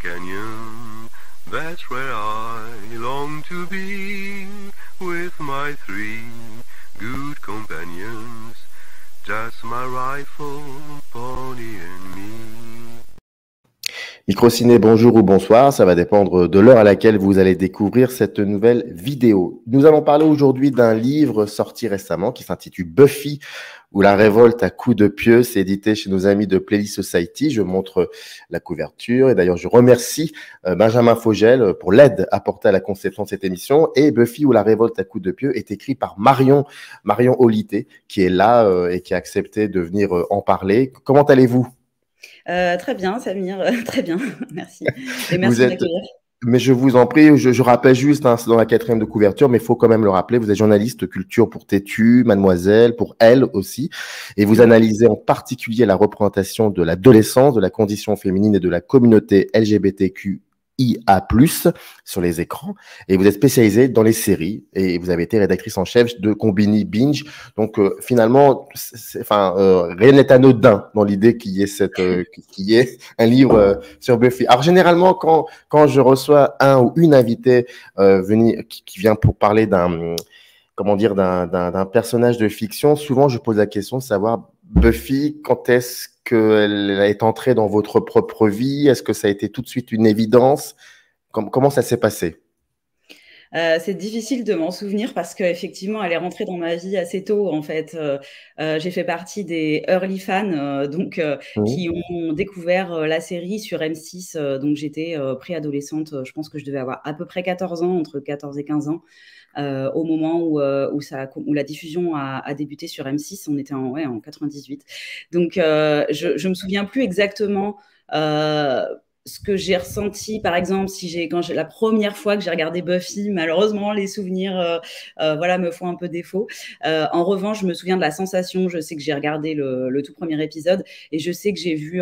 Canyon, that's where I long to be, with my three good companions, just my rifle, pony and me. Microciné, bonjour ou bonsoir, ça va dépendre de l'heure à laquelle vous allez découvrir cette nouvelle vidéo. Nous allons parler aujourd'hui d'un livre sorti récemment qui s'intitule Buffy ou la révolte à coups de pieu. C'est édité chez nos amis de Playlist Society. Je montre la couverture et d'ailleurs je remercie Benjamin Fogel pour l'aide apportée à la conception de cette émission. Et Buffy ou la révolte à coups de pieu est écrit par Marion Olité qui est là et qui a accepté de venir en parler. Comment allez-vous ? Très bien, Samir, très bien, merci. Et merci de m'accueillir. Mais je vous en prie, je rappelle juste, hein, c'est dans la 4e de couverture, mais il faut quand même le rappeler, vous êtes journaliste culture pour Tétu, Mademoiselle, pour Elle aussi, et vous analysez en particulier la représentation de l'adolescence, de la condition féminine et de la communauté LGBTQIA+, sur les écrans, et vous êtes spécialisée dans les séries, et vous avez été rédactrice en chef de Combini Binge, donc finalement, rien n'est anodin dans l'idée qu'il y ait un livre sur Buffy. Alors généralement, quand je reçois un ou une invitée qui vient pour parler d'un personnage de fiction, souvent je pose la question de savoir, Buffy, quand est-ce qu'elle est entrée dans votre propre vie? Est-ce que ça a été tout de suite une évidence? Comment ça s'est passé? C'est difficile de m'en souvenir parce qu'effectivement, elle est rentrée dans ma vie assez tôt, en fait. J'ai fait partie des early fans, qui ont découvert la série sur M6. Donc, j'étais préadolescente. Je pense que je devais avoir à peu près 14 ans, entre 14 et 15 ans, au moment où la diffusion a débuté sur M6. On était en 98. Donc, je me souviens plus exactement ce que j'ai ressenti, par exemple, la première fois que j'ai regardé Buffy, malheureusement, les souvenirs me font un peu défaut. En revanche, je me souviens de la sensation. Je sais que j'ai regardé le tout premier épisode et je sais que j'ai vu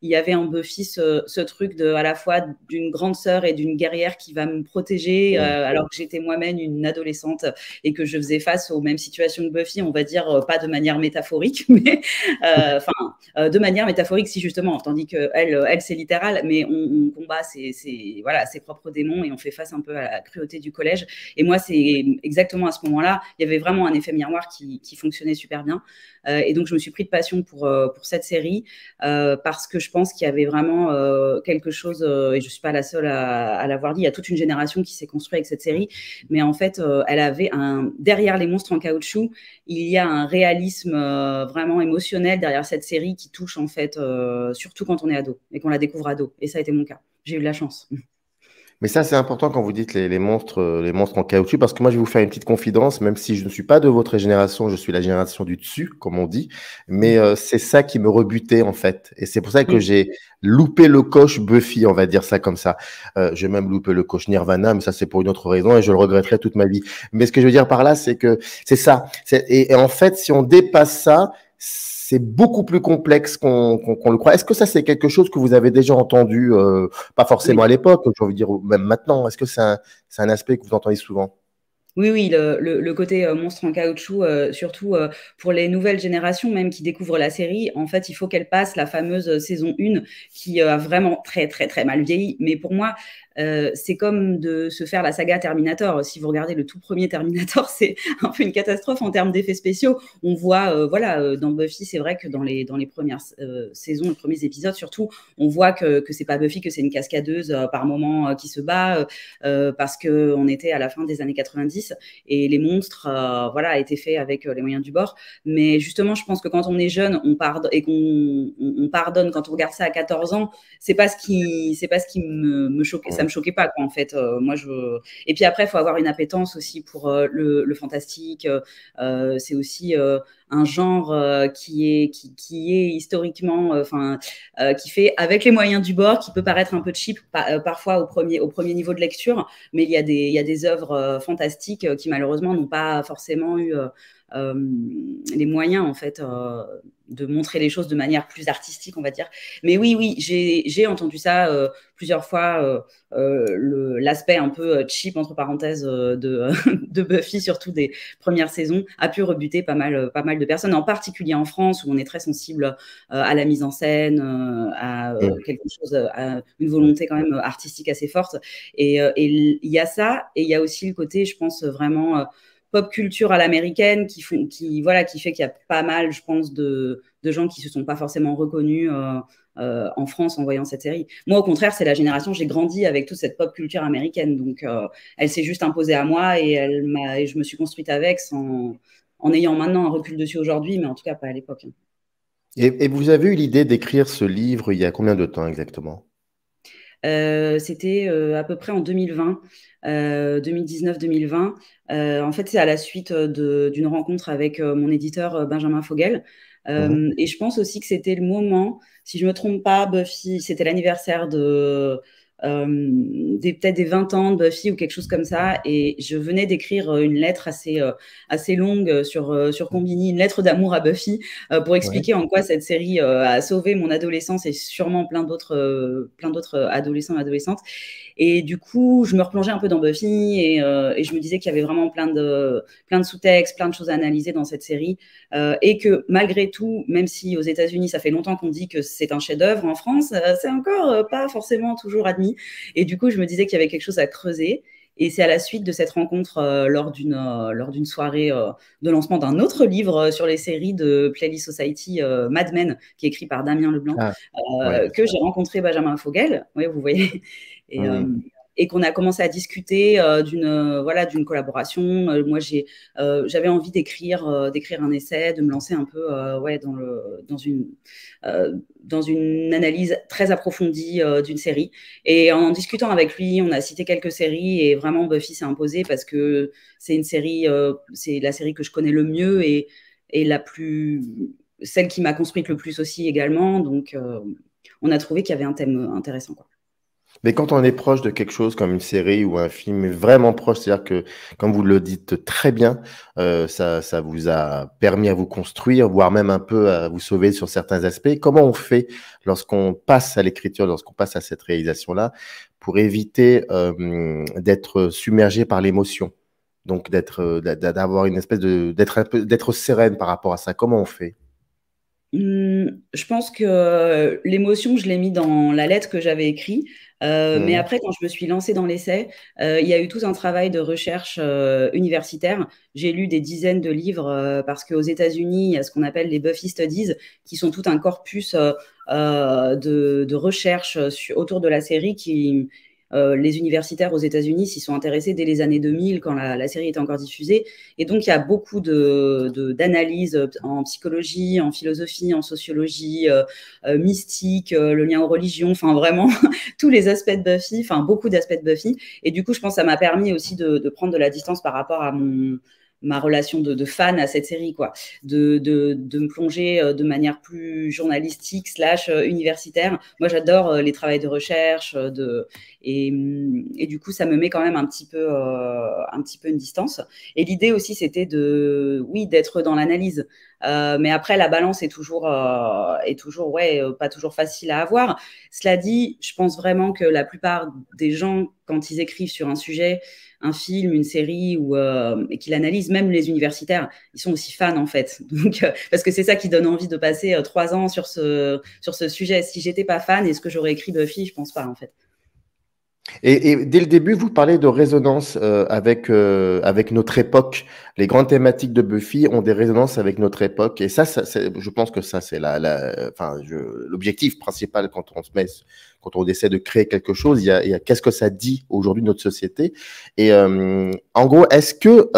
il y avait en Buffy ce truc à la fois d'une grande sœur et d'une guerrière qui va me protéger, alors que j'étais moi-même une adolescente et que je faisais face aux mêmes situations que Buffy, on va dire, pas de manière métaphorique, mais de manière métaphorique si justement, tandis que elle c'est littéral, mais on combat ses propres démons et on fait face un peu à la cruauté du collège. Et moi, c'est exactement à ce moment-là, il y avait vraiment un effet miroir qui fonctionnait super bien. Et donc, je me suis pris de passion pour cette série parce que je pense qu'il y avait vraiment quelque chose, et je ne suis pas la seule à l'avoir dit, il y a toute une génération qui s'est construite avec cette série, mais en fait, elle avait derrière les monstres en caoutchouc, il y a un réalisme vraiment émotionnel derrière cette série qui touche en fait, surtout quand on est ado et qu'on la découvre ado. Et ça a été mon cas. J'ai eu de la chance. Mais ça, c'est important quand vous dites les monstres en caoutchouc, parce que moi, je vais vous faire une petite confidence, même si je ne suis pas de votre génération, je suis la génération du dessus, comme on dit, mais c'est ça qui me rebutait, en fait. Et c'est pour ça que j'ai loupé le coche Buffy, on va dire ça comme ça. J'ai même loupé le coche Nirvana, mais ça, c'est pour une autre raison et je le regretterai toute ma vie. Mais ce que je veux dire par là, c'est que c'est ça. Et en fait, si on dépasse ça, c'est beaucoup plus complexe qu'on le croit. Est-ce que ça, c'est quelque chose que vous avez déjà entendu, pas forcément à l'époque, j'ai envie de dire même maintenant? Est-ce que c'est un aspect que vous entendez souvent? Oui, le côté monstre en caoutchouc, surtout pour les nouvelles générations même qui découvrent la série, en fait, il faut qu'elle passe la fameuse saison 1 qui a vraiment très, très, très mal vieilli. Mais pour moi, c'est comme de se faire la saga Terminator. Si vous regardez le tout premier Terminator, c'est un peu une catastrophe en termes d'effets spéciaux. On voit, dans Buffy, c'est vrai que dans les premières saisons, les premiers épisodes surtout, on voit que c'est pas Buffy, que c'est une cascadeuse par moment qui se bat parce qu'on était à la fin des années 90 et les monstres, étaient faits avec les moyens du bord. Mais justement, je pense que quand on est jeune, on pardonne quand on regarde ça à 14 ans. C'est pas ce qui me choquait. Ça me choquait pas, quoi, en fait. Et puis après, il faut avoir une appétence aussi pour le fantastique. C'est aussi un genre qui est historiquement, qui fait avec les moyens du bord, qui peut paraître un peu cheap parfois au premier niveau de lecture, mais il y a des œuvres fantastiques qui malheureusement n'ont pas forcément eu les moyens en fait de montrer les choses de manière plus artistique, on va dire. Mais oui, j'ai entendu ça plusieurs fois, l'aspect un peu cheap, entre parenthèses, de Buffy, surtout des premières saisons, a pu rebuter pas mal de personnes, en particulier en France, où on est très sensible à la mise en scène, à quelque chose, à une volonté quand même artistique assez forte. Et il y a ça, et il y a aussi le côté, je pense, vraiment pop culture à l'américaine qui fait qu'il y a pas mal, je pense, de gens qui se sont pas forcément reconnus en France en voyant cette série. Moi, au contraire, c'est la génération, j'ai grandi avec toute cette pop culture américaine, donc elle s'est juste imposée à moi et je me suis construite avec en ayant maintenant un recul dessus aujourd'hui, mais en tout cas pas à l'époque. Et vous avez eu l'idée d'écrire ce livre il y a combien de temps exactement? C'était à peu près en 2020, 2019-2020. En fait, c'est à la suite d'une rencontre avec mon éditeur Benjamin Fogel. Et je pense aussi que c'était le moment, si je ne me trompe pas, Buffy, c'était l'anniversaire peut-être des 20 ans de Buffy ou quelque chose comme ça. Et je venais d'écrire une lettre assez longue sur Combini, une lettre d'amour à Buffy, pour expliquer en quoi cette série a sauvé mon adolescence et sûrement plein d'autres adolescents et adolescentes. Et du coup, je me replongeais un peu dans Buffy et je me disais qu'il y avait vraiment plein de sous-textes, plein de choses à analyser dans cette série. Et que malgré tout, même si aux États-Unis, ça fait longtemps qu'on dit que c'est un chef-d'œuvre, en France, c'est encore pas forcément toujours admis. Et du coup, je me disais qu'il y avait quelque chose à creuser. Et c'est à la suite de cette rencontre, lors d'une soirée de lancement d'un autre livre sur les séries de Playlist Society, Mad Men, qui est écrit par Damien Leblanc, que j'ai rencontré Benjamin Fogel. Oui, vous voyez. Et qu'on a commencé à discuter d'une collaboration. Moi, j'avais envie d'écrire un essai, de me lancer un peu dans une analyse très approfondie d'une série. Et en discutant avec lui, on a cité quelques séries et vraiment Buffy s'est imposée parce que c'est une série, c'est la série que je connais le mieux et celle qui m'a construite le plus aussi également. Donc, on a trouvé qu'il y avait un thème intéressant, quoi. Mais quand on est proche de quelque chose comme une série ou un film, vraiment proche, c'est-à-dire que, comme vous le dites très bien, ça vous a permis à vous construire, voire même un peu à vous sauver sur certains aspects. Comment on fait lorsqu'on passe à l'écriture, lorsqu'on passe à cette réalisation-là, pour éviter d'être submergé par l'émotion? Donc, d'avoir une espèce d'être sereine par rapport à ça. Comment on fait? Je pense que l'émotion, je l'ai mis dans la lettre que j'avais écrite. Mais après, quand je me suis lancée dans l'essai, il y a eu tout un travail de recherche universitaire. J'ai lu des dizaines de livres parce qu'aux États-Unis, il y a ce qu'on appelle les Buffy Studies, qui sont tout un corpus de recherche autour de la série qui les universitaires aux États-Unis s'y sont intéressés dès les années 2000 quand la série était encore diffusée. Et donc, il y a beaucoup d'analyses en psychologie, en philosophie, en sociologie, mystique, le lien aux religions, enfin vraiment tous les aspects de Buffy, enfin beaucoup d'aspects de Buffy. Et du coup, je pense que ça m'a permis aussi de prendre de la distance par rapport à ma relation de fan à cette série, quoi, de me plonger de manière plus journalistique / universitaire. Moi, j'adore les travaux de recherche, et du coup, ça me met quand même un petit peu une distance. Et l'idée aussi, c'était d'être dans l'analyse. Mais après, la balance est toujours pas toujours facile à avoir. Cela dit, je pense vraiment que la plupart des gens, quand ils écrivent sur un sujet, un film, une série et qu'ils analysent, même les universitaires, ils sont aussi fans en fait. Donc, parce que c'est ça qui donne envie de passer 3 ans sur ce sujet. Si j'étais pas fan, est-ce que j'aurais écrit Buffy? Je pense pas en fait. Et dès le début, vous parlez de résonance avec notre époque. Les grandes thématiques de Buffy ont des résonances avec notre époque. Et ça je pense que ça, c'est l'objectif principal quand on essaie de créer quelque chose. Il y a qu'est-ce que ça dit aujourd'hui de notre société. Et en gros, est-ce que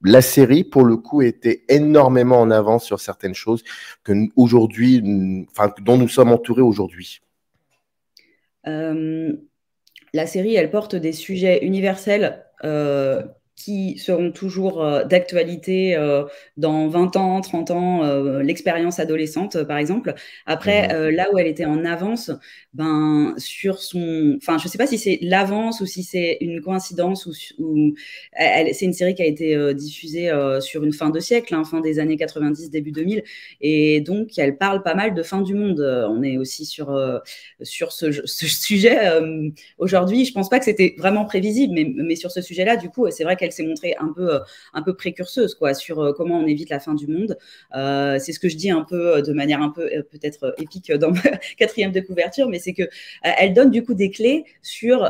la série, pour le coup, était énormément en avance sur certaines choses dont nous sommes entourés aujourd'hui? La série, elle porte des sujets universels qui seront toujours d'actualité dans 20 ans, 30 ans, l'expérience adolescente, par exemple. Après, là où elle était en avance, ben, sur son... Enfin, je ne sais pas si c'est l'avance ou si c'est une coïncidence ou c'est une série qui a été diffusée sur une fin de siècle, fin des années 90, début 2000, et donc elle parle pas mal de fin du monde. On est aussi sur ce sujet. Aujourd'hui, je pense pas que c'était vraiment prévisible, mais sur ce sujet-là, du coup, c'est vrai qu'elle s'est montrée un peu précurseuse, quoi, sur comment on évite la fin du monde. C'est ce que je dis un peu de manière un peu peut-être épique dans ma 4e de couverture, mais c'est que elle donne du coup des clés sur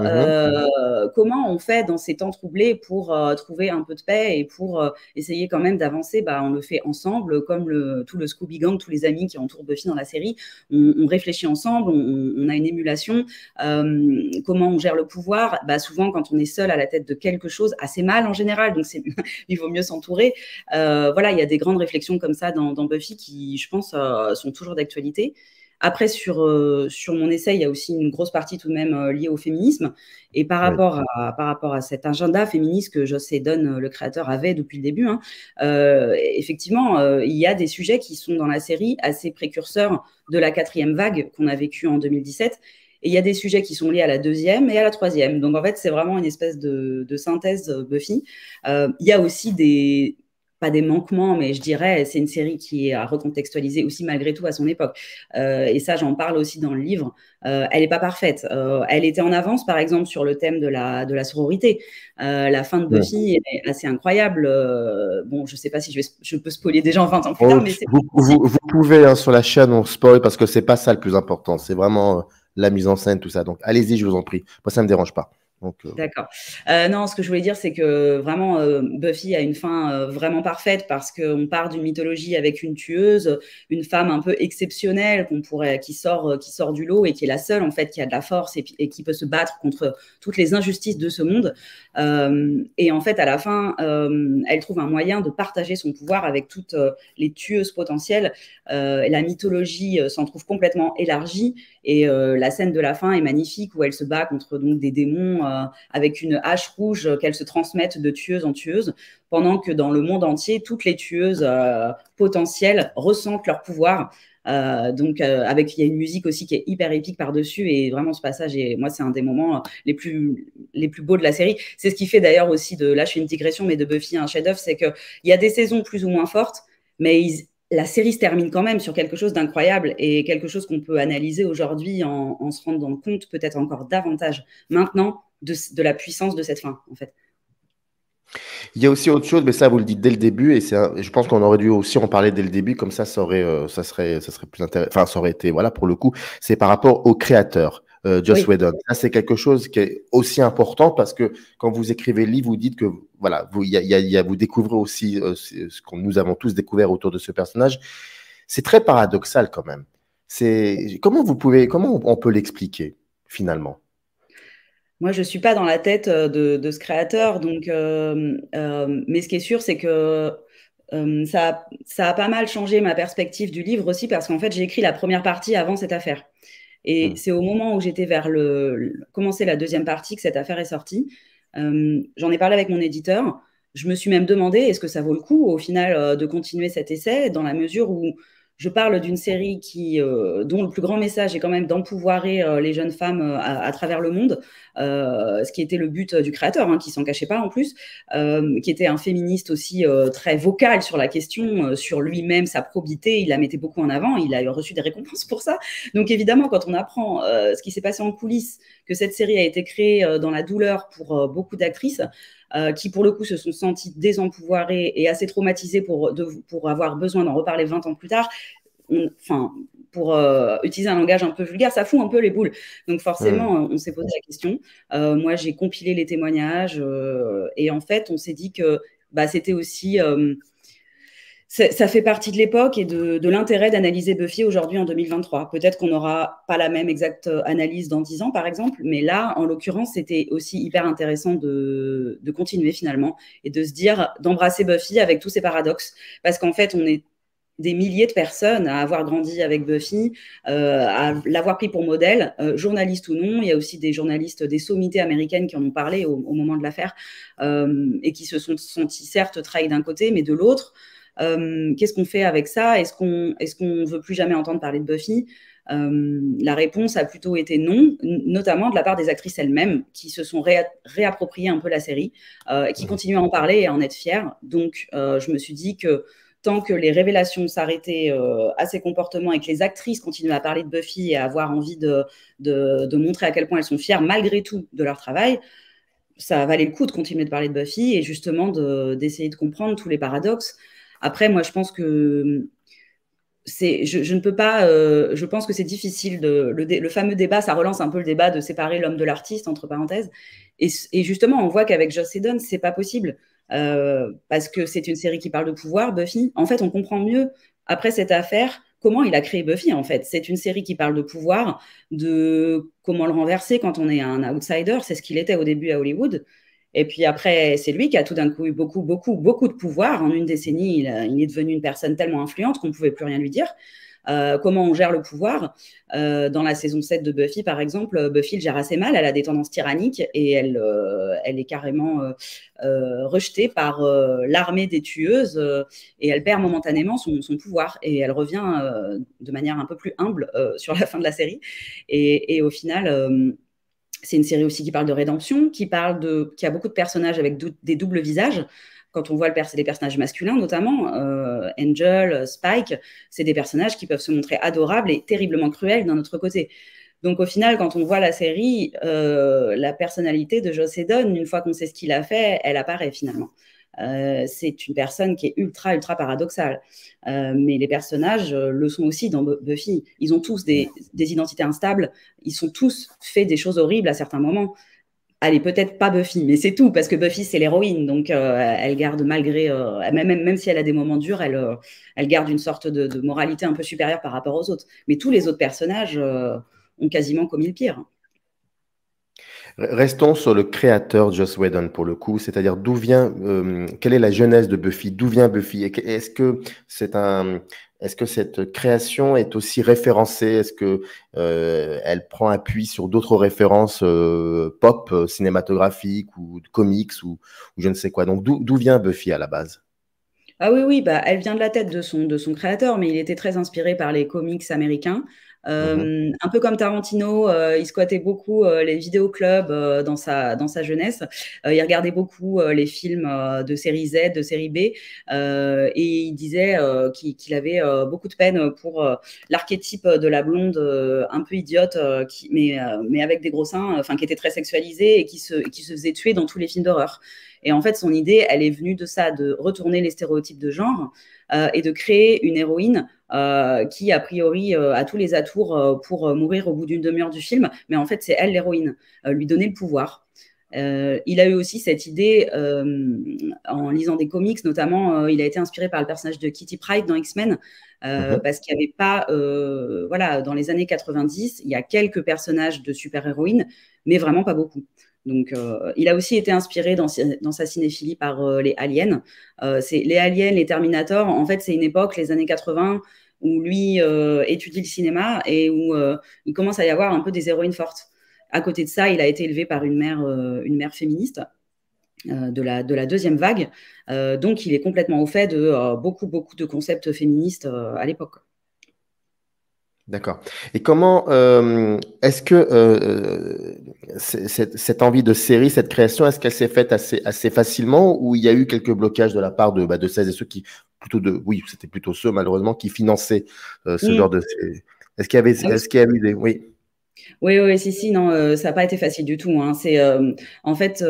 comment on fait dans ces temps troublés pour trouver un peu de paix et pour essayer quand même d'avancer. Bah, on le fait ensemble, comme tout le Scooby Gang, tous les amis qui entourent Buffy dans la série. On réfléchit ensemble, on a une émulation. Comment on gère le pouvoir? Bah, souvent, quand on est seul à la tête de quelque chose, assez mal en général, donc il vaut mieux s'entourer. Voilà, il y a des grandes réflexions comme ça dans Buffy qui, je pense, sont toujours d'actualité. Après, sur mon essai, il y a aussi une grosse partie tout de même liée au féminisme. Et par rapport à cet agenda féministe que Joss Whedon, le créateur, avait depuis le début, effectivement, il y a des sujets qui sont dans la série assez précurseurs de la 4e vague qu'on a vécue en 2017. Et il y a des sujets qui sont liés à la 2e et à la 3e. Donc, en fait, c'est vraiment une espèce de synthèse Buffy. Il y a aussi pas des manquements, mais je dirais, c'est une série qui est à recontextualiser aussi malgré tout à son époque. Et ça, j'en parle aussi dans le livre. Elle n'est pas parfaite. Elle était en avance, par exemple, sur le thème de la sororité. La fin de Buffy est assez incroyable. Bon, je ne sais pas si je peux spoiler des gens 20 ans plus tard, mais vous pouvez, sur la chaîne, on spoil, parce que ce n'est pas ça le plus important. C'est vraiment la mise en scène, tout ça. Donc, allez-y, je vous en prie. Moi, ça ne me dérange pas. D'accord. Non, ce que je voulais dire, c'est que vraiment, Buffy a une fin vraiment parfaite parce qu'on part d'une mythologie avec une tueuse, une femme un peu exceptionnelle qui sort du lot et qui est la seule en fait qui a de la force et qui peut se battre contre toutes les injustices de ce monde. Et en fait, à la fin, elle trouve un moyen de partager son pouvoir avec toutes les tueuses potentielles. La mythologie s'en trouve complètement élargie et la scène de la fin est magnifique où elle se bat contre donc des démons avec une hache rouge qu'elles se transmettent de tueuse en tueuse, pendant que dans le monde entier, toutes les tueuses potentielles ressentent leur pouvoir. Donc, il y a une musique aussi qui est hyper épique par-dessus, et vraiment ce passage, moi, c'est un des moments les plus beaux de la série. C'est ce qui fait d'ailleurs aussi là, je fais une digression, mais de Buffy un chef-d'œuvre, c'est qu'il y a des saisons plus ou moins fortes, mais la série se termine quand même sur quelque chose d'incroyable et quelque chose qu'on peut analyser aujourd'hui en se rendant compte peut-être encore davantage maintenant de la puissance de cette fin, en fait. Il y a aussi autre chose, mais ça, vous le dites dès le début, et je pense qu'on aurait dû aussi en parler dès le début, comme ça serait plus intéressant. Enfin, ça aurait été, voilà, pour le coup, c'est par rapport au créateur, Joss Whedon. Ça, c'est quelque chose qui est aussi important parce que quand vous écrivez le livre, vous dites que, voilà, vous découvrez aussi ce que nous avons tous découvert autour de ce personnage. C'est très paradoxal quand même. Comment on peut l'expliquer finalement? Moi, je ne suis pas dans la tête de ce créateur, donc, mais ce qui est sûr, c'est que ça a pas mal changé ma perspective du livre aussi, parce qu'en fait, j'ai écrit la première partie avant cette affaire. Et c'est au moment où j'étais vers commencer la deuxième partie que cette affaire est sortie. J'en ai parlé avec mon éditeur. Je me suis même demandé, est-ce que ça vaut le coup, au final, de continuer cet essai, dans la mesure où je parle d'une série dont le plus grand message est quand même d'empouvoirer les jeunes femmes à travers le monde, ce qui était le but du créateur, qui s'en cachait pas en plus, qui était un féministe aussi très vocal sur la question, sur lui-même, sa probité, il la mettait beaucoup en avant, il a reçu des récompenses pour ça. Donc évidemment, quand on apprend ce qui s'est passé en coulisses, que cette série a été créée dans la douleur pour beaucoup d'actrices, qui pour le coup se sont senties désempouvoirées et assez traumatisées pour avoir besoin d'en reparler 20 ans plus tard, pour utiliser un langage un peu vulgaire, ça fout un peu les boules. Donc forcément, on s'est posé la question. Moi, j'ai compilé les témoignages et en fait, on s'est dit que c'était aussi... ça fait partie de l'époque et de l'intérêt d'analyser Buffy aujourd'hui en 2023. Peut-être qu'on n'aura pas la même exacte analyse dans 10 ans, par exemple, mais là, en l'occurrence, c'était aussi hyper intéressant de continuer finalement et de se dire, d'embrasser Buffy avec tous ses paradoxes. Parce qu'en fait, on est des milliers de personnes à avoir grandi avec Buffy, à l'avoir pris pour modèle, journaliste ou non. Il y a aussi des journalistes des sommités américaines qui en ont parlé au moment de l'affaire et qui se sont sentis certes trahis d'un côté, mais de l'autre. Qu'est-ce qu'on fait avec ça? Est-ce qu'on veut plus jamais entendre parler de Buffy? La réponse a plutôt été non, notamment de la part des actrices elles-mêmes qui se sont réappropriées un peu la série, qui continuent à en parler et à en être fières. Donc, je me suis dit que tant que les révélations s'arrêtaient à ces comportements et que les actrices continuaient à parler de Buffy et à avoir envie de montrer à quel point elles sont fières malgré tout de leur travail, ça valait le coup de continuer de parler de Buffy et justement d'essayer de comprendre tous les paradoxes. Après, moi, je pense que je ne peux pas, je pense que c'est difficile. Le fameux débat, ça relance un peu le débat de séparer l'homme de l'artiste, entre parenthèses. Et justement, on voit qu'avec Joss Whedon, c'est pas possible. Parce que c'est une série qui parle de pouvoir, Buffy. En fait, on comprend mieux, après cette affaire, comment il a créé Buffy, en fait. C'est une série qui parle de pouvoir, de comment le renverser quand on est un outsider. C'est ce qu'il était au début à Hollywood. Et puis après, c'est lui qui a tout d'un coup eu beaucoup de pouvoir. En une décennie, il est devenu une personne tellement influente qu'on ne pouvait plus rien lui dire. Comment on gère le pouvoir. Dans la saison 7 de Buffy, par exemple, Buffy le gère assez mal, elle a des tendances tyranniques et elle est carrément rejetée par l'armée des tueuses et elle perd momentanément son pouvoir et elle revient de manière un peu plus humble sur la fin de la série. Et au final... c'est une série aussi qui parle de rédemption, qui a beaucoup de personnages avec des doubles visages. Quand on voit les personnages masculins, notamment, Angel, Spike, c'est des personnages qui peuvent se montrer adorables et terriblement cruels d'un autre côté. Donc au final, quand on voit la série, la personnalité de Joss Whedon, une fois qu'on sait ce qu'il a fait, elle apparaît finalement. C'est une personne qui est ultra paradoxale. Mais les personnages le sont aussi dans Buffy. Ils ont tous des identités instables. Ils sont tous fait des choses horribles à certains moments. Allez, peut-être pas Buffy, mais c'est tout, parce que Buffy, c'est l'héroïne. Donc, elle garde malgré... même si elle a des moments durs, elle garde une sorte de moralité un peu supérieure par rapport aux autres. Mais tous les autres personnages ont quasiment commis le pire. Restons sur le créateur Joss Whedon pour le coup, c'est-à-dire quelle est la genèse de Buffy, d'où vient Buffy, est-ce que cette création est aussi référencée, est-ce que elle prend appui sur d'autres références pop, cinématographiques ou de comics ou je ne sais quoi. Donc d'où vient Buffy à la base? Ah oui, bah, elle vient de la tête de son créateur, mais il était très inspiré par les comics américains. Un peu comme Tarantino, il squattait beaucoup les vidéoclubs dans sa jeunesse. Il regardait beaucoup les films de série Z, de série B, et il disait qu'il avait beaucoup de peine pour l'archétype de la blonde un peu idiote, mais avec des gros seins, enfin qui était très sexualisée et qui se faisait tuer dans tous les films d'horreur. Et en fait, son idée, elle est venue de ça, de retourner les stéréotypes de genre et de créer une héroïne qui, a priori, a tous les atours pour mourir au bout d'une demi-heure du film. Mais en fait, c'est elle l'héroïne, lui donner le pouvoir. Il a eu aussi cette idée, en lisant des comics, notamment, il a été inspiré par le personnage de Kitty Pryde dans X-Men, parce qu'il n'y avait pas, voilà, dans les années 90, il y a quelques personnages de super-héroïnes, mais vraiment pas beaucoup. Donc, il a aussi été inspiré dans sa cinéphilie par les aliens. Les aliens, les Terminators, en fait, c'est une époque, les années 80, où lui étudie le cinéma et où il commence à y avoir un peu des héroïnes fortes. À côté de ça, il a été élevé par une mère féministe de la deuxième vague. Donc, il est complètement au fait de beaucoup de concepts féministes à l'époque. D'accord. Et comment est-ce que cette envie de série, cette création, est-ce qu'elle s'est faite assez facilement ou il y a eu quelques blocages de la part de celles et ceux qui oui, c'était plutôt ceux malheureusement qui finançaient ce genre de série. Est-ce qu'il y a eu des Oui, si, non, ça n'a pas été facile du tout. Hein. C'est en fait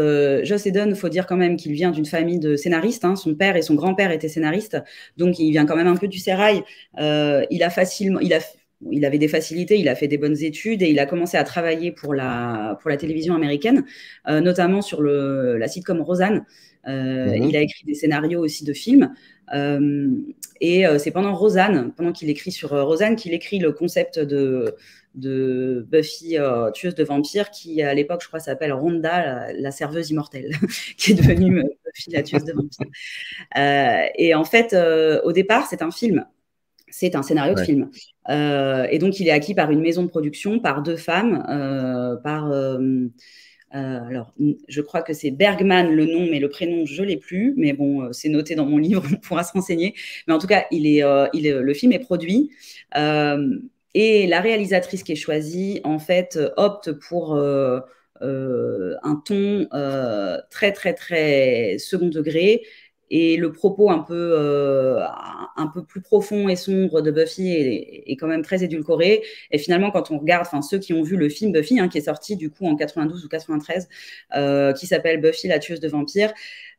Joss Whedon, il faut dire quand même qu'il vient d'une famille de scénaristes. Hein. Son père et son grand-père étaient scénaristes, donc il vient quand même un peu du sérail. Il avait des facilités, il a fait des bonnes études et il a commencé à travailler pour la télévision américaine, notamment sur la sitcom Roseanne. Il a écrit des scénarios aussi de films. Et c'est pendant qu'il écrit sur Roseanne, qu'il écrit le concept de Buffy, tueuse de vampires, qui à l'époque, je crois, s'appelle Rhonda, la serveuse immortelle, qui est devenue Buffy, la tueuse de vampires. Et en fait, au départ, c'est un film. C'est un scénario de film. Et donc, il est acquis par une maison de production, par 2 femmes, alors, je crois que c'est Bergman le nom, mais le prénom, je ne l'ai plus. Mais bon, c'est noté dans mon livre, on pourra se renseigner. Mais en tout cas, le film est produit. Et la réalisatrice qui est choisie, en fait, opte pour un ton très, très, très second degré. Et le propos un peu plus profond et sombre de Buffy est quand même très édulcoré. Et finalement, quand on regarde, ceux qui ont vu le film Buffy, qui est sorti du coup en 92 ou 93, qui s'appelle Buffy la tueuse de vampires,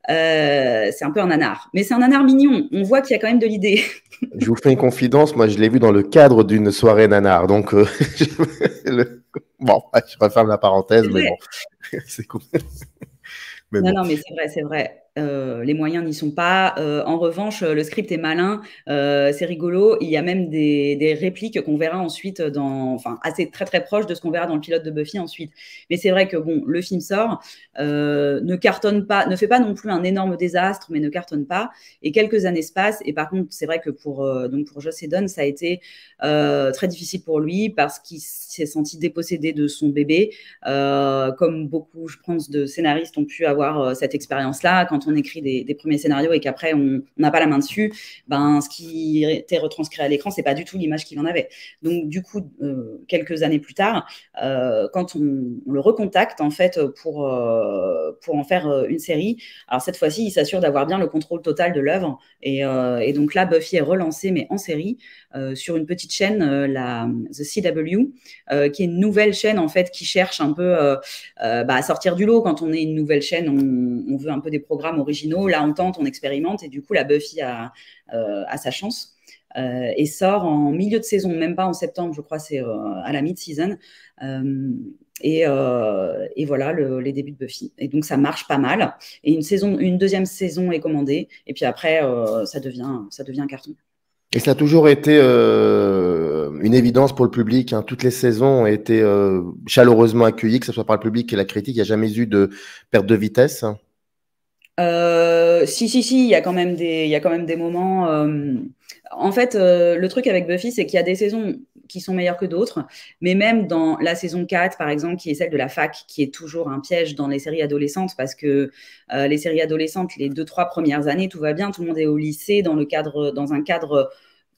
c'est un peu un nanar. Mais c'est un nanar mignon. On voit qu'il y a quand même de l'idée. Je vous fais une confidence. Moi, je l'ai vu dans le cadre d'une soirée nanar. Donc, bon, je referme la parenthèse, mais bon, c'est cool. Mais non, bon. Non, mais c'est vrai. Les moyens n'y sont pas. En revanche, le script est malin, c'est rigolo. Il y a même des répliques qu'on verra ensuite assez très très proches de ce qu'on verra dans le pilote de Buffy ensuite. Mais c'est vrai que bon, le film sort, ne cartonne pas, ne fait pas non plus un énorme désastre, mais ne cartonne pas. Et quelques années se passent. Et par contre, c'est vrai que pour Joss Whedon, ça a été très difficile pour lui parce qu'il s'est senti dépossédé de son bébé, comme beaucoup, je pense, de scénaristes ont pu avoir cette expérience-là quand on écrit des premiers scénarios et qu'après on n'a pas la main dessus, ce qui était retranscrit à l'écran, c'est pas du tout l'image qu'il en avait. Donc du coup, quelques années plus tard, quand on le recontacte en fait pour en faire une série, alors cette fois-ci, il s'assure d'avoir bien le contrôle total de l'œuvre et donc là, Buffy est relancée mais en série sur une petite chaîne, The CW, qui est une nouvelle chaîne en fait qui cherche un peu à sortir du lot. Quand on est une nouvelle chaîne, on veut un peu des programmes originaux. Là, on tente, on expérimente et du coup, la Buffy a sa chance et sort en milieu de saison, même pas en septembre, je crois, c'est à la mid-season. Et voilà les débuts de Buffy. Et donc, ça marche pas mal. Et une deuxième saison est commandée. Et puis après, ça devient un carton. Et ça a toujours été une évidence pour le public. Toutes les saisons ont été chaleureusement accueillies, que ce soit par le public et la critique. Il n'y a jamais eu de perte de vitesse. Si, il y a quand même des moments. En fait, le truc avec Buffy, c'est qu'il y a des saisons qui sont meilleures que d'autres, mais même dans la saison 4, par exemple, qui est celle de la fac, qui est toujours un piège dans les séries adolescentes, parce que les séries adolescentes, les 2-3 premières années, tout va bien, tout le monde est au lycée, dans un cadre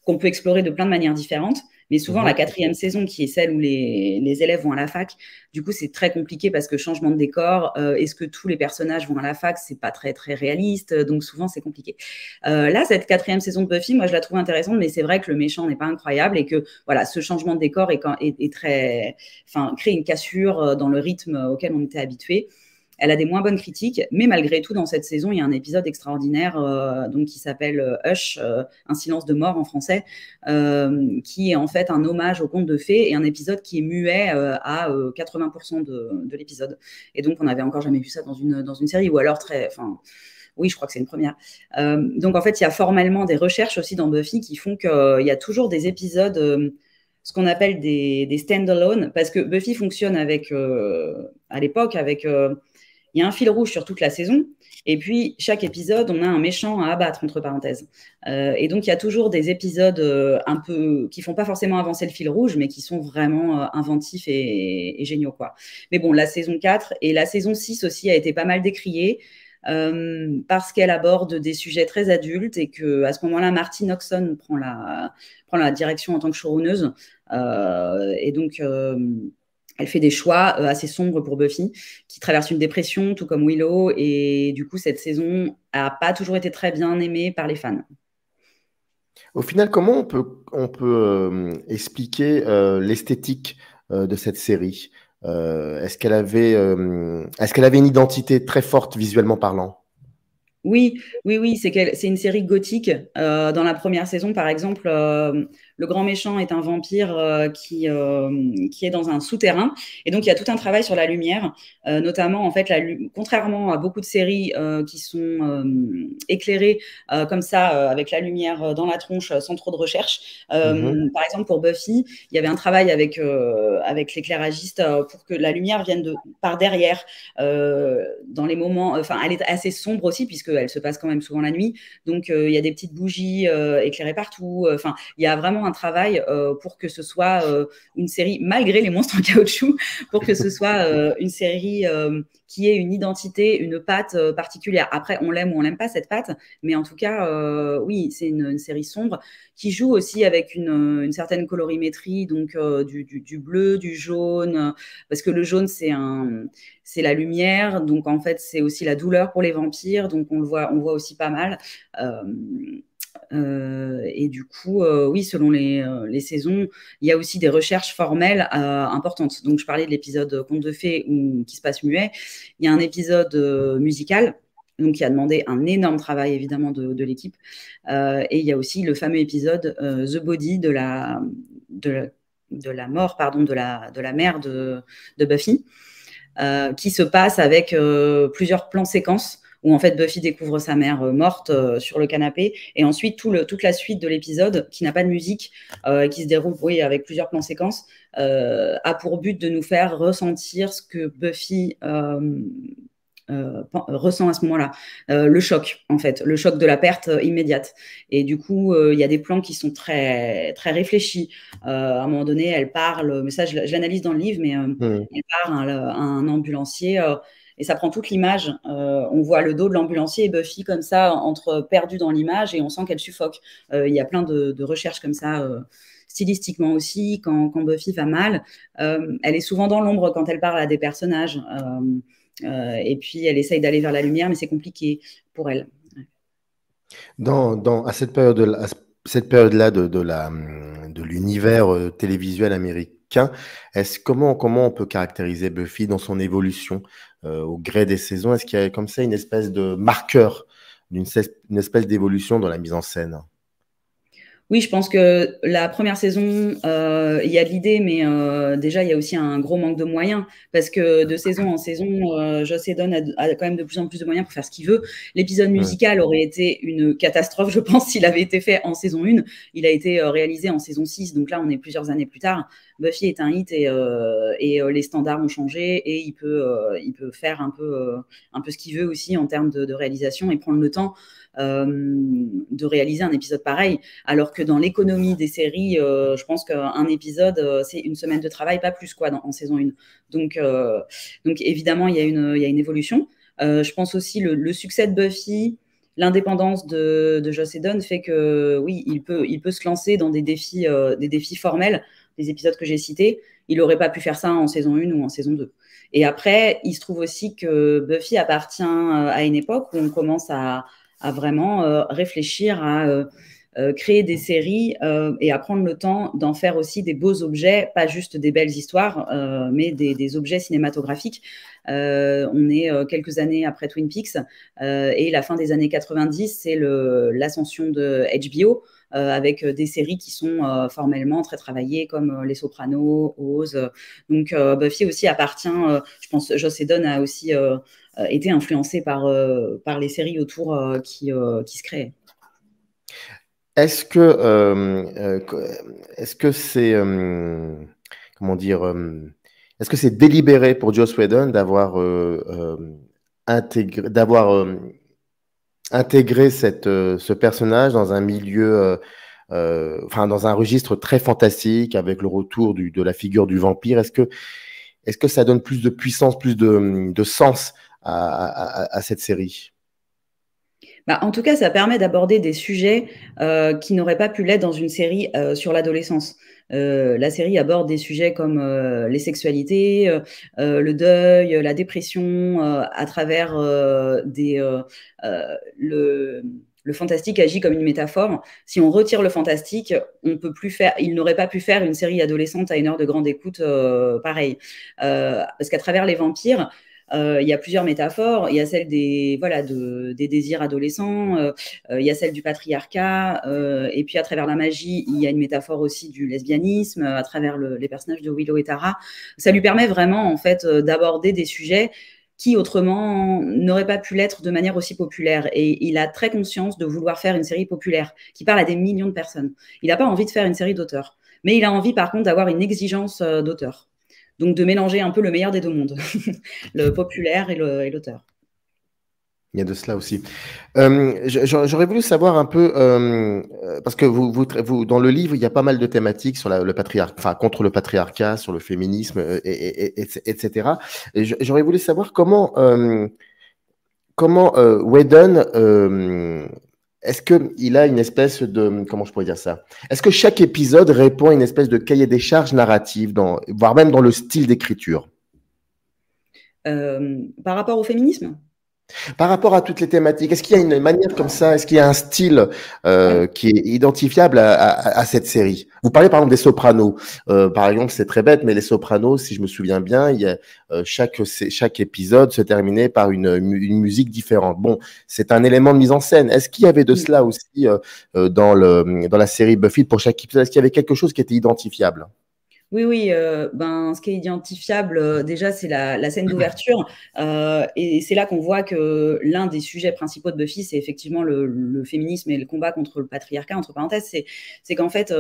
qu'on peut explorer de plein de manières différentes. Mais souvent, la 4e saison, qui est celle où les élèves vont à la fac, du coup, c'est très compliqué parce que changement de décor, est-ce que tous les personnages vont à la fac? C'est pas très, très réaliste. Donc, souvent, c'est compliqué. Là, cette 4e saison de Buffy, moi, je la trouve intéressante, mais c'est vrai que le méchant n'est pas incroyable et que, voilà, ce changement de décor est très, crée une cassure dans le rythme auquel on était habitué. Elle a des moins bonnes critiques, mais malgré tout, dans cette saison, il y a un épisode extraordinaire qui s'appelle Hush, un silence de mort en français, qui est en fait un hommage au conte de fées et un épisode qui est muet à 80% de l'épisode. Et donc, on n'avait encore jamais vu ça dans une série, ou alors oui, je crois que c'est une première. Donc, en fait, il y a formellement des recherches aussi dans Buffy qui font qu'il y a toujours des épisodes... ce qu'on appelle des stand-alone, parce que Buffy fonctionne à l'époque avec... il y a un fil rouge sur toute la saison, et puis chaque épisode, on a un méchant à abattre, entre parenthèses. Et donc, il y a toujours des épisodes un peu qui font pas forcément avancer le fil rouge, mais qui sont vraiment inventifs et géniaux, quoi. Mais bon, la saison 4 et la saison 6 aussi a été pas mal décriée, parce qu'elle aborde des sujets très adultes et qu'à ce moment-là, Marti Noxon prend la direction en tant que showrunneuse. Et donc... elle fait des choix assez sombres pour Buffy, qui traverse une dépression, tout comme Willow, et du coup, cette saison n'a pas toujours été très bien aimée par les fans. Au final, comment on peut expliquer l'esthétique de cette série? Est-ce qu'elle avait une identité très forte visuellement parlant? Oui, c'est une série gothique. Dans la première saison, par exemple, le grand méchant est un vampire qui est dans un souterrain. Et donc, il y a tout un travail sur la lumière, notamment, en fait, contrairement à beaucoup de séries qui sont éclairées comme ça, avec la lumière dans la tronche, sans trop de recherche. Par exemple, pour Buffy, il y avait un travail avec l'éclairagiste pour que la lumière vienne par derrière, dans les moments... Enfin, elle est assez sombre aussi, puisqu'elle se passe quand même souvent la nuit. Donc, il y a des petites bougies éclairées partout. Enfin, il y a vraiment un travail pour que ce soit une série, malgré les monstres en caoutchouc, pour que ce soit une série qui ait une identité, une patte particulière. Après, on l'aime ou on l'aime pas, cette patte, mais en tout cas, oui, c'est une série sombre qui joue aussi avec une certaine colorimétrie, donc du bleu, du jaune, parce que le jaune, c'est la lumière, donc en fait, c'est aussi la douleur pour les vampires, donc on voit aussi pas mal. Et du coup, oui, selon les saisons, il y a aussi des recherches formelles importantes. Donc, je parlais de l'épisode Conte de fées qui se passe muet. Il y a un épisode musical, donc qui a demandé un énorme travail évidemment de l'équipe. Et il y a aussi le fameux épisode The Body de la mort, pardon, de la mère de Buffy, qui se passe avec plusieurs plans séquences où en fait Buffy découvre sa mère morte sur le canapé, et ensuite toute la suite de l'épisode, qui n'a pas de musique, qui se déroule avec plusieurs plans séquences, a pour but de nous faire ressentir ce que Buffy ressent à ce moment-là, le choc, en fait, le choc de la perte immédiate. Et du coup, il y a des plans qui sont très, très réfléchis. À un moment donné, elle parle, mais ça, je l'analyse dans le livre, mais elle parle à un ambulancier, et ça prend toute l'image. On voit le dos de l'ambulancier et Buffy comme ça, perdue dans l'image, et on sent qu'elle suffoque. Il y a plein de recherches comme ça, stylistiquement aussi. Quand Buffy va mal, elle est souvent dans l'ombre quand elle parle à des personnages. Et puis, elle essaye d'aller vers la lumière, mais c'est compliqué pour elle. À cette période-là de l'univers télévisuel américain, comment on peut caractériser Buffy dans son évolution au gré des saisons? Est-ce qu'il y a comme ça une espèce de marqueur, une espèce d'évolution dans la mise en scène? Oui, je pense que la première saison, il y a de l'idée, mais déjà, il y a aussi un gros manque de moyens, parce que de saison en saison, Joss Whedon a quand même de plus en plus de moyens pour faire ce qu'il veut. L'épisode musical aurait été une catastrophe, je pense, s'il avait été fait en saison 1. Il a été réalisé en saison 6, donc là, on est plusieurs années plus tard. Buffy est un hit, et les standards ont changé, et il peut faire un peu ce qu'il veut aussi en termes de réalisation, et prendre le temps de réaliser un épisode pareil, alors que dans l'économie des séries, je pense qu'un épisode, c'est une semaine de travail, pas plus, quoi, en saison 1. Donc évidemment, il y a une évolution. Je pense aussi le succès de Buffy, l'indépendance de Joss Whedon fait que oui, il peut se lancer dans des défis formels, des épisodes que j'ai cités. Il n'aurait pas pu faire ça en saison 1 ou en saison 2. Et après, il se trouve aussi que Buffy appartient à une époque où on commence à vraiment réfléchir à créer des séries et à prendre le temps d'en faire aussi des beaux objets, pas juste des belles histoires, mais des objets cinématographiques. On est quelques années après Twin Peaks, et la fin des années 90, c'est l'ascension de HBO, avec des séries qui sont formellement très travaillées, comme Les Sopranos, Oz. Donc Buffy aussi appartient, je pense, Joss Whedon a aussi été influencé par les séries autour qui se créaient. Est-ce que c'est comment dire, est-ce que c'est délibéré pour Joss Whedon d'avoir intégré ce personnage dans un milieu, dans un registre très fantastique, avec le retour de la figure du vampire? Est-ce que ça donne plus de puissance, plus de sens à cette série? En tout cas, ça permet d'aborder des sujets qui n'auraient pas pu l'être dans une série sur l'adolescence. La série aborde des sujets comme les sexualités, le deuil, la dépression, à travers le fantastique agit comme une métaphore. Si on retire le fantastique, il n'aurait pas pu faire une série adolescente à 1 heure de grande écoute pareil. Parce qu'à travers les vampires, il y a plusieurs métaphores. Il y a celle des désirs adolescents, il y a celle du patriarcat, et puis à travers la magie, il y a une métaphore aussi du lesbianisme, à travers les personnages de Willow et Tara. Ça lui permet vraiment, en fait, d'aborder des sujets qui autrement n'aurait pas pu l'être de manière aussi populaire. Et il a très conscience de vouloir faire une série populaire qui parle à des millions de personnes. Il n'a pas envie de faire une série d'auteurs, mais il a envie par contre d'avoir une exigence d'auteur. Donc de mélanger un peu le meilleur des deux mondes, le populaire et l'auteur. Il y a de cela aussi. J'aurais voulu savoir un peu, parce que vous, dans le livre, il y a pas mal de thématiques sur le patriarcat, enfin, contre le patriarcat, sur le féminisme, etc. Et j'aurais voulu savoir comment Whedon, est-ce qu'il a une espèce de, comment je pourrais dire ça? Est-ce que chaque épisode répond à une espèce de cahier des charges narrative, voire même dans le style d'écriture? Par rapport au féminisme? Par rapport à toutes les thématiques, est-ce qu'il y a une manière comme ça, est-ce qu'il y a un style qui est identifiable à cette série? Vous parlez par exemple des Sopranos. Par exemple, c'est très bête, mais les Sopranos, si je me souviens bien, il y a, chaque épisode se terminait par une musique différente. Bon, c'est un élément de mise en scène. Est-ce qu'il y avait de cela aussi dans la série Buffy pour chaque épisode? Est-ce qu'il y avait quelque chose qui était identifiable? Oui, ce qui est identifiable, déjà, c'est la scène d'ouverture. Et c'est là qu'on voit que l'un des sujets principaux de Buffy, c'est effectivement le féminisme et le combat contre le patriarcat, entre parenthèses. C'est qu'en fait,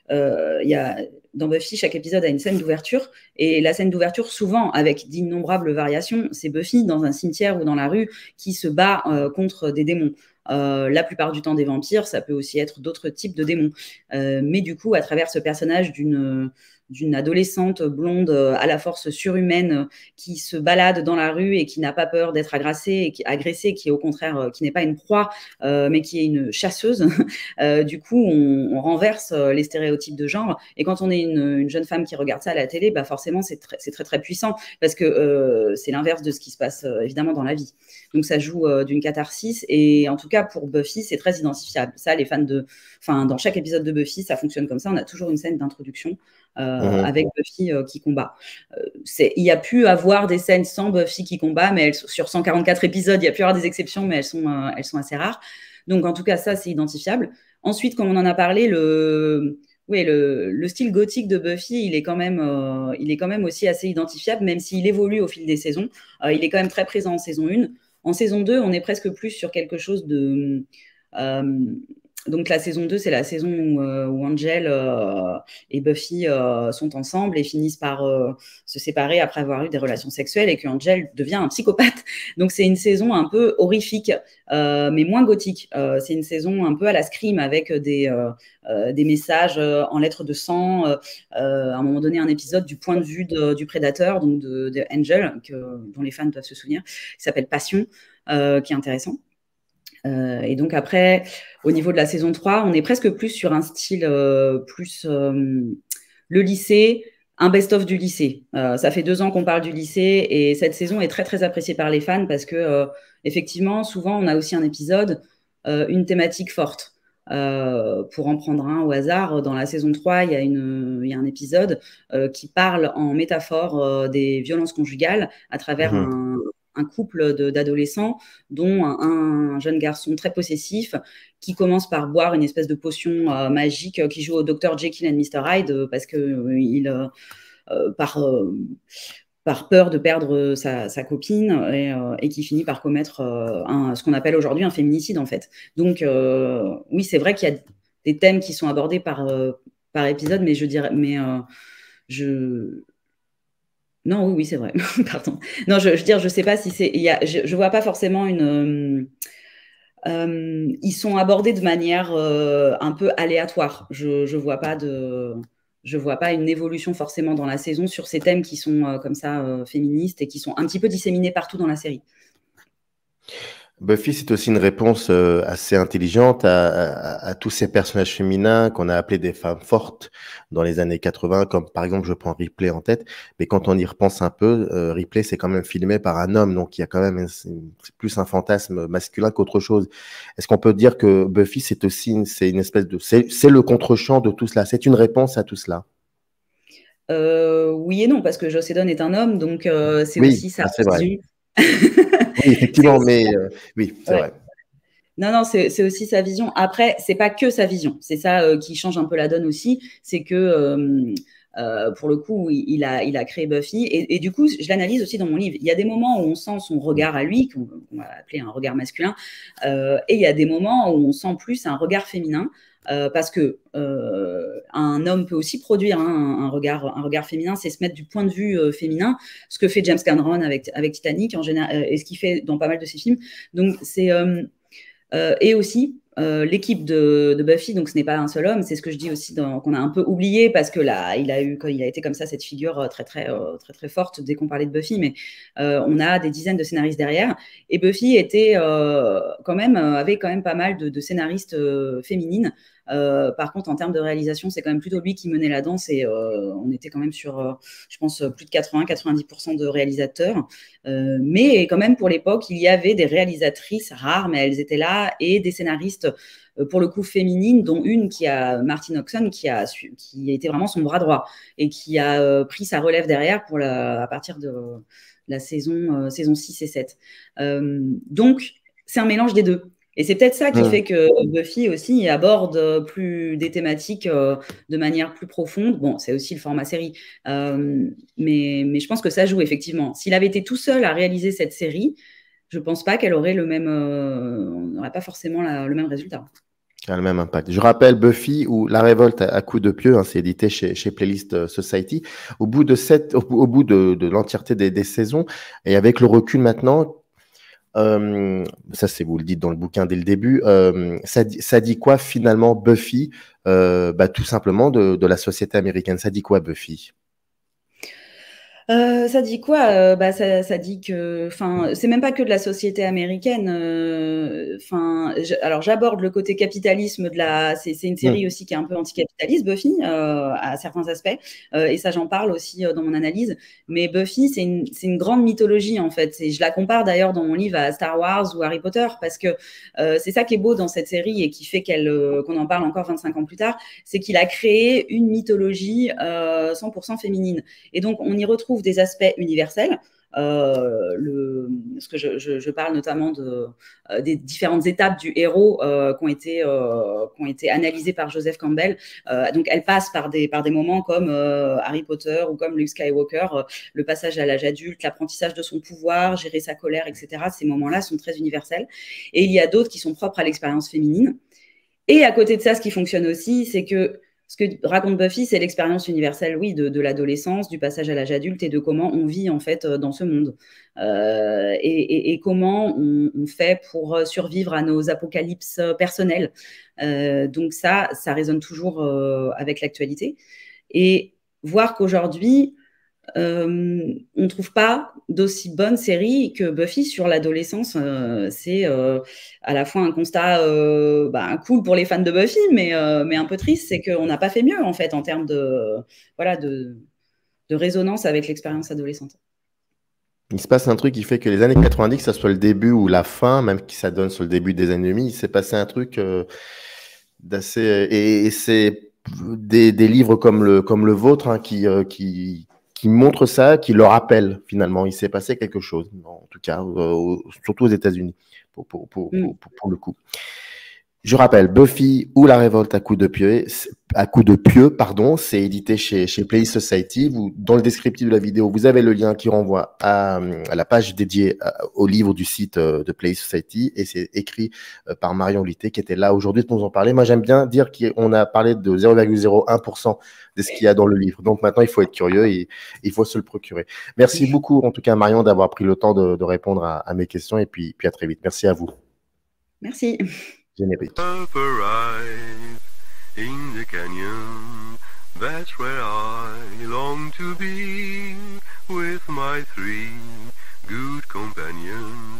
dans Buffy, chaque épisode a une scène d'ouverture. Et la scène d'ouverture, souvent, avec d'innombrables variations, c'est Buffy dans un cimetière ou dans la rue qui se bat contre des démons. La plupart du temps des vampires, ça peut aussi être d'autres types de démons. Mais du coup, à travers ce personnage d'une adolescente blonde à la force surhumaine qui se balade dans la rue et qui n'a pas peur d'être agressée, qui est au contraire, qui n'est pas une proie, mais qui est une chasseuse. Du coup, on renverse les stéréotypes de genre. Et quand on est une jeune femme qui regarde ça à la télé, bah forcément, c'est très, très puissant parce que c'est l'inverse de ce qui se passe évidemment dans la vie. Donc, ça joue d'une catharsis. Et en tout cas, pour Buffy, c'est très identifiable. Ça, les fans dans chaque épisode de Buffy, ça fonctionne comme ça. On a toujours une scène d'introduction avec Buffy qui combat. Il y a pu avoir des scènes sans Buffy qui combat, mais sur 144 épisodes, il y a pu avoir des exceptions, mais elles sont assez rares. Donc, en tout cas, ça, c'est identifiable. Ensuite, comme on en a parlé, le style gothique de Buffy, il est quand même aussi assez identifiable, même s'il évolue au fil des saisons. Il est quand même très présent en saison 1. En saison 2, on est presque plus sur quelque chose de... donc la saison 2, c'est la saison où Angel et Buffy sont ensemble et finissent par se séparer après avoir eu des relations sexuelles et que Angel devient un psychopathe. Donc c'est une saison un peu horrifique, mais moins gothique. C'est une saison un peu à la Scream avec des messages en lettres de sang. À un moment donné, un épisode du point de vue du prédateur, donc de Angel, dont les fans doivent se souvenir, qui s'appelle Passion, qui est intéressant. Et donc après, au niveau de la saison 3, on est presque plus sur un style le lycée, un best-of du lycée. Ça fait 2 ans qu'on parle du lycée et cette saison est très, très appréciée par les fans parce que effectivement, souvent, on a aussi un épisode, une thématique forte. Pour en prendre un au hasard, dans la saison 3, il y a un épisode qui parle en métaphore des violences conjugales à travers un couple d'adolescents, dont un jeune garçon très possessif qui commence par boire une espèce de potion magique qui joue au Dr Jekyll and Mr Hyde parce que par peur de perdre sa copine et qui finit par commettre ce qu'on appelle aujourd'hui un féminicide en fait. Donc oui, c'est vrai qu'il y a des thèmes qui sont abordés par épisode, mais je dirais, non, oui, c'est vrai. Pardon. Non, je sais pas si c'est. Je vois pas forcément une. Ils sont abordés de manière un peu aléatoire. Je vois pas une évolution forcément dans la saison sur ces thèmes qui sont comme ça féministes et qui sont un petit peu disséminés partout dans la série. Buffy, c'est aussi une réponse assez intelligente à tous ces personnages féminins qu'on a appelés des femmes fortes dans les années 80, comme par exemple, je prends Ripley en tête, mais quand on y repense un peu, Ripley, c'est quand même filmé par un homme, donc il y a quand même c'est plus un fantasme masculin qu'autre chose. Est-ce qu'on peut dire que Buffy, c'est une espèce de... C'est le contre-champ de tout cela, c'est une réponse à tout cela? Oui et non, parce que Joss Whedon est un homme, donc c'est Oui, aussi sa c'est vrai. vision. Oui, effectivement, mais oui, c'est ouais. vrai. Non, c'est aussi sa vision. Après, c'est pas que sa vision. C'est ça qui change un peu la donne aussi. C'est que pour le coup, il a créé Buffy. Et du coup, je l'analyse aussi dans mon livre. Il y a des moments où on sent son regard à lui, qu'on va appeler un regard masculin. Et il y a des moments où on sent plus un regard féminin. Parce que un homme peut aussi produire un regard féminin, c'est se mettre du point de vue féminin, ce que fait James Cameron avec Titanic en général, et ce qu'il fait dans pas mal de ses films. Donc c'est et aussi l'équipe de Buffy, donc ce n'est pas un seul homme, c'est ce que je dis aussi qu'on a un peu oublié parce que là, il a été comme ça cette figure très forte dès qu'on parlait de Buffy, mais on a des dizaines de scénaristes derrière. Et Buffy était avait quand même pas mal de scénaristes féminines. Par contre, en termes de réalisation, c'est quand même plutôt lui qui menait la danse et on était quand même sur, je pense, plus de 80-90% de réalisateurs. Mais quand même, pour l'époque, il y avait des réalisatrices rares, mais elles étaient là, et des scénaristes, pour le coup, féminines, dont une Martine Oxon, qui était vraiment son bras droit et qui a pris sa relève derrière à partir de la saison 6 et 7. Donc, c'est un mélange des deux. Et c'est peut-être ça qui fait que Buffy aussi aborde des thématiques de manière plus profonde. Bon, c'est aussi le format série. Mais je pense que ça joue, effectivement. S'il avait été tout seul à réaliser cette série, je ne pense pas qu'elle aurait on n'aurait pas forcément le même résultat. Le même impact. Je rappelle Buffy ou La Révolte à coups de pieux, hein, c'est édité chez Playlist Society. Au bout de l'entièreté des saisons, et avec le recul maintenant, ça c'est vous le dites dans le bouquin dès le début, ça dit quoi finalement Buffy, tout simplement de la société américaine, ça dit quoi Buffy? Ça dit quoi? Ça dit que, c'est même pas que de la société américaine. Alors j'aborde le côté capitalisme c'est une série aussi qui est un peu anticapitaliste, Buffy, à certains aspects, et ça j'en parle aussi dans mon analyse. Mais Buffy, c'est une grande mythologie en fait. Et je la compare d'ailleurs dans mon livre à Star Wars ou Harry Potter parce que c'est ça qui est beau dans cette série et qui fait qu'on en parle encore 25 ans plus tard, c'est qu'il a créé une mythologie 100% féminine. Et donc on y retrouve des aspects universels. Ce que je parle notamment des différentes étapes du héros qui ont été analysées par Joseph Campbell. Donc, elles passent par des moments comme Harry Potter ou comme Luke Skywalker, le passage à l'âge adulte, l'apprentissage de son pouvoir, gérer sa colère, etc. Ces moments-là sont très universels. Et il y a d'autres qui sont propres à l'expérience féminine. Et à côté de ça, ce qui fonctionne aussi, c'est que ce que raconte Buffy, c'est l'expérience universelle, oui, de l'adolescence, du passage à l'âge adulte et de comment on vit en fait dans ce monde et comment on fait pour survivre à nos apocalypses personnelles. Donc ça résonne toujours avec l'actualité. Et voir qu'aujourd'hui, on ne trouve pas d'aussi bonne série que Buffy sur l'adolescence. C'est à la fois un constat cool pour les fans de Buffy, mais un peu triste, c'est qu'on n'a pas fait mieux en fait en termes de résonance avec l'expérience adolescente. Il se passe un truc qui fait que les années 90, que ça soit le début ou la fin, même que ça donne sur le début des années 2000, il s'est passé un truc d'assez... Et c'est des livres comme le vôtre hein, qui montrent ça, qui le rappellent finalement. Il s'est passé quelque chose, en tout cas, surtout aux États-Unis, pour le coup. Je rappelle, Buffy ou La Révolte à coups de pieux, c'est édité chez Playlist Society. Dans le descriptif de la vidéo, vous avez le lien qui renvoie à la page dédiée au livre du site de Playlist Society et c'est écrit par Marion Litté qui était là aujourd'hui pour nous en parler. Moi, j'aime bien dire qu'on a parlé de 0,01% de ce qu'il y a dans le livre. Donc maintenant, il faut être curieux et il faut se le procurer. Merci beaucoup, en tout cas, Marion, d'avoir pris le temps de répondre à mes questions et puis à très vite. Merci à vous. Merci. Générique. Up arrive in the canyon, that's where I long to be, with my 3 good companions.